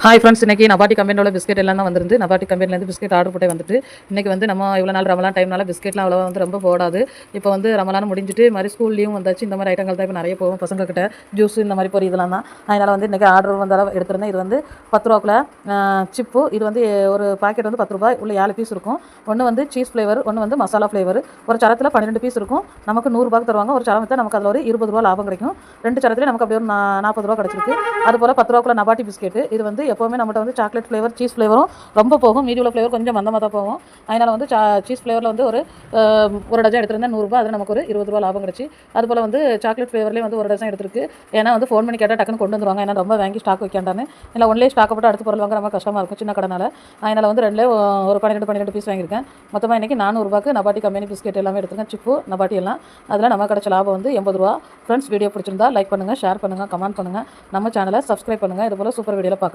Hi friends, இன்றைக்கி Nabati கம்பெனியோட biscuit எல்லாம் தான் வந்துருந்து. நபாட்டி கம்பெனிலேருந்து பிஸ்கெட் ஆர்டர் போட்டே வந்துட்டு இன்றைக்கி வந்து நம்ம இவ்வளோ நாள் ரமலான் டைம்னால பிஸ்கெட்லாம் அவ்வளோவா வந்து ரொம்ப போடாது. இப்போ வந்து ரமலான் முடிஞ்சிட்டு மாதிரி ஸ்கூல்லையும் வந்தாச்சு. இந்த மாதிரி ஐட்டங்கள் தான் இப்போ நிறைய போகும் பசங்கக்கிட்ட. ஜூஸ் இந்த மாதிரி பொரி இதெல்லாம் தான். அதனால் வந்து இன்றைக்கி ஆர்டர் வந்தாலும் எடுத்துருந்தேன். இது வந்து 10 ரூபாக்குள்ள சிப்பு. இது வந்து ஒரு பாக்கெட் வந்து 10 ரூபாய். உள்ள 7 பீஸ் இருக்கும். ஒன்று வந்து சீஸ் ஃப்ளேவர், ஒன்று வந்து மசாலா ஃப்ளேவர். ஒரு சரத்தில் 12 பீஸ் இருக்கும். நமக்கு 100 ரூபாய்க்கு தருவாங்க. ஒரு சரத்தில் நமக்கு அதில் ஒரு 20 ரூபா லாபம் கிடைக்கும். 2 சரத்துலேயே நமக்கு அப்படியே ஒரு 40 ரூபா கிடச்சிருக்கு. அதுபோல் 10 ரூபாக்குள்ள நபாட்டி பிஸ்கெட்டு. இது வந்து எப்போவுமே நம்மகிட்ட வந்து சாக்லேட் ஃப்ளேவர், சீஸ் ஃப்ளேவரும் ரொம்ப போகும். மீதி உள்ள ஃப்ளேவர் கொஞ்சம் மந்தமாக தான் போகும். அதனால் வந்து சீஸ் ஃப்ளேவரில் வந்து ஒரு டஜன் எடுத்திருந்தேன் 100 ரூபா. அதில் நமக்கு ஒரு 20 ரூபா லாபம் கிடச்சி. அதுபோல் வந்து சாக்லேட் ஃப்ளேவர்லேயே வந்து ஒரு டஜன் எடுத்துருக்கு. ஏன்னா வந்து ஃபோன் பண்ணி கேட்டால் டக்குன்னு கொண்டு வந்துருவாங்க. ஏன்னா ரொம்ப வாங்கி ஸ்டாக் வைக்காண்டான்னு. இல்லை ஒன்லேயே ஸ்டாக் போட்டு அடுத்த பொருள் வாங்க ரொம்ப கஷ்டமாக இருக்கும் சின்ன கடைனால. அதனால் வந்து ரெண்டுலேயே ஒரு 12 பீஸ் வாங்கியிருக்கேன். மொத்தமாக இன்றைக்கி 400 ரூபாய்க்கு நபாட்டி கம்பெனி பிஸ்கெட் எல்லாமே எடுத்துருக்கேன். சிப்பு நபாட்டி எல்லாம். அதில் நம்ம கிடச்ச லாபம் வந்து 80 ரூபா. ஃப்ரெண்ட்ஸ், வீடியோ பிடிச்சிருந்தா லைக் பண்ணுங்கள், ஷேர் பண்ணுங்கள், கமெண்ட் பண்ணுங்கள். நம்ம சேனலை சப்ஸ்கிரைப் பண்ணுங்கள். இதுபோல் சூப்பர் வீடியோவில் பார்க்கலாம்.